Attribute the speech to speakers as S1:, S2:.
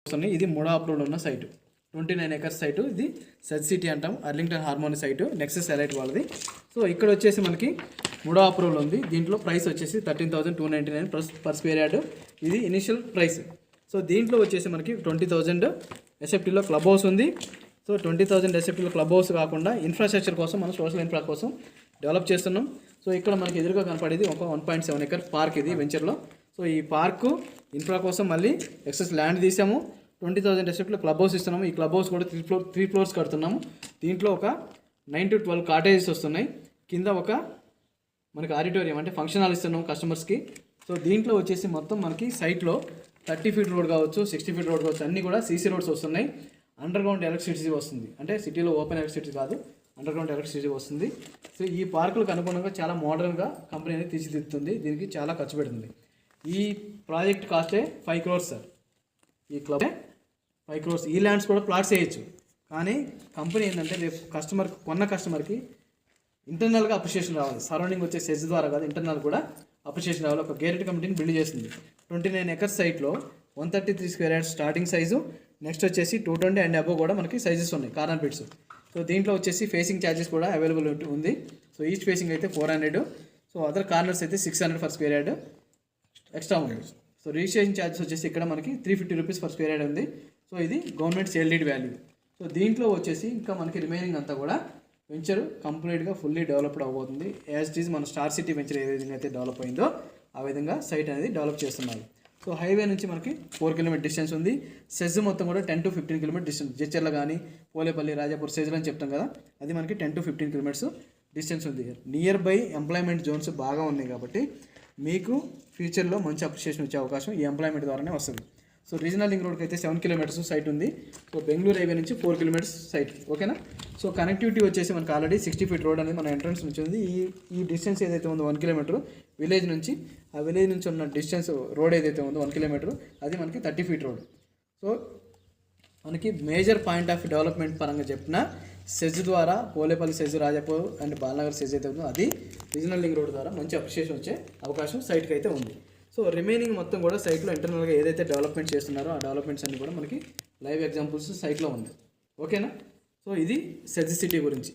S1: వస్తున్నాయి. ఇది మూడో అప్రూవల్ ఉన్న సైటు, 29 acres సైటు. ఇది సెజ్ సిటీ అంటాం, Arlington harmony site, Nexus elite వాళ్ళది. సో ఇక్కడ వచ్చేసి మనకి మూడో అప్రూవల్ ఉంది. దీంట్లో ప్రైస్ వచ్చేసి 13,299 పర్ స్క్వేర్ యార్డ్. ఇది ఇనిషియల్ ప్రైస్. సో దీంట్లో వచ్చేసి మనకి 20,000 ఎస్ఎఫ్టీలో క్లబ్ హౌస్ ఉంది. సో 20,000 ఎస్ఎఫ్టీలో క్లబ్ హౌస్ కాకుండా ఇన్ఫ్రాస్ట్రక్చర్ కోసం మనం సోషల్ ఇన్ఫ్రా కోసం డెవలప్ చేస్తున్నాం. సో ఇక్కడ మనకి ఎదురుగా కనపడేది ఒక 1.7 acre పార్క్, ఇది వెంచర్లో. సో ఈ పార్కు ఇన్ఫ్రా కోసం మళ్ళీ ఎక్సెస్ ల్యాండ్ తీసాము. 20,000 ఎస్ఎఫ్టీలో క్లబ్ హౌస్ ఇస్తున్నాము. ఈ క్లబ్ హౌస్ కూడా 3 floors కడుతున్నాము. దీంట్లో ఒక 9 to 12 కాటేజెస్ వస్తున్నాయి. కింద ఒక మనకి ఆడిటోరియం అంటే ఫంక్షన్ హాల్ ఇస్తున్నాం కస్టమర్స్కి. సో దీంట్లో వచ్చేసి మొత్తం మనకి సైట్లో 30 feet రోడ్ కావచ్చు, 60 feet రోడ్ కావచ్చు, అన్నీ కూడా సీసీ రోడ్స్ వస్తున్నాయి. అండర్ గ్రౌండ్ ఎలక్ట్రిసిటీ వస్తుంది, అంటే సిటీలో ఓపెన్ ఎలక్ట్రిసిటీ కాదు, అండర్ గ్రౌండ్ ఎలక్ట్రిసిటీ వస్తుంది. సో ఈ పార్కులకు అనుగుణంగా చాలా మోడర్న్గా కంపెనీ అనేది తీర్చిదిద్దుతుంది. దీనికి చాలా ఖర్చు పెడుతుంది. ఈ ప్రాజెక్ట్ కాస్టే 5 crores సార్. ఈ క్లబ్ 5 crores. ఈ ల్యాండ్స్ కూడా ప్లాట్స్ వేయచ్చు. కానీ కంపెనీ ఏంటంటే రేపు కొన్న కస్టమర్కి ఇంటర్నల్గా అప్రిషియేషన్ రావాలి. సరౌండింగ్ వచ్చే సెజ్ ద్వారా కాదు, ఇంటర్నల్ కూడా అప్రిషియేషన్ రావాలి. ఒక గేటెడ్ కమిటీని బిల్డ్ చేస్తుంది. 29 acres సైట్లో 133 square yards starting size. Next వచ్చేసి 220 and above కూడా మనకి సైజెస్ ఉన్నాయి, కార్నర్ బిట్స్. సో దీంట్లో వచ్చేసి ఫేసింగ్ ఛార్జెస్ కూడా అవైలబుల్ ఉంది. సో ఈచ్ ఫేసింగ్ అయితే 400. సో అదర్ కార్నర్స్ అయితే 600 per square yard ఎక్స్ట్రా ఉంది. సో రిజిస్ట్రేషన్ ఛార్జెస్ వచ్చేసి ఇక్కడ మనకి 350 rupees per square yard ఉంది. సో ఇది government sale deed value. So దీంట్లో వచ్చేసి ఇంకా మనకి రిమైనింగ్ అంతా కూడా వెంచర్ కంప్లీట్గా ఫుల్లీ డెవలప్డ్ అవబోతుంది. యాజ్ ఇట్ ఈజ్ మన స్టార్ సిటీ వెంచర్ ఏ విధంగా అయితే డెవలప్ అయిందో ఆ విధంగా సైట్ అనేది డెవలప్ చేస్తున్నారు. సో హైవే నుంచి మనకి 4 kilometer డిస్టెన్స్ ఉంది. సెజ్ మొత్తం కూడా 10 to 15 kilometer డిస్టెన్స్. జడ్చర్ల కానీ పోలేపల్లి, రాజాపూర్, సెజ్లు అని చెప్తాం కదా, అది మనకి 10 to 15 kilometers డిస్టెన్స్ ఉంది. నియర్ బై ఎంప్లాయ్మెంట్ జోన్స్ బాగా ఉన్నాయి కాబట్టి మీకు ఫ్యూచర్లో మంచి అప్రిషియేషన్ వచ్చే అవకాశం ఈ ఎంప్లాయ్మెంట్ ద్వారానే వస్తుంది. సో రీజనల్ లింక్ రోడ్కి అయితే 7 kilometers సైట్ ఉంది. సో బెంగళూరు హైవే నుంచి 4 kilometers సైట్, ఓకేనా. సో కనెక్టివిటీ వచ్చేసి మనకి ఆల్రెడీ 60 feet రోడ్ అనేది మన ఎంట్రన్స్ నుంచి ఉంది. ఈ డిస్టెన్స్ ఏదైతే ఉందో 1 kilometer విలేజ్ నుంచి, ఆ విలేజ్ నుంచి ఉన్న డిస్టెన్స్ రోడ్ ఏదైతే ఉందో 1 kilometer, అది మనకి 30 feet రోడ్. సో మనకి మేజర్ పాయింట్ ఆఫ్ డెవలప్మెంట్ పరంగా చెప్పిన సెజ్ ద్వారా Polepally SEZ, Rajapur and Balanagar SEZ అయితే ఉందో అది రీజనల్ లింక్ రోడ్ ద్వారా మంచి అప్రిషియేషన్ వచ్చే అవకాశం సైట్కి అయితే ఉంది. సో రిమైనింగ్ మొత్తం కూడా సైట్లో ఇంటర్నల్గా ఏదైతే డెవలప్మెంట్ చేస్తున్నారో ఆ డెవలప్మెంట్స్ అన్ని కూడా మనకి లైవ్ ఎగ్జాంపుల్స్ సైట్లో ఉంది, ఓకేనా. సో ఇది సెజ్ సిటీ గురించి.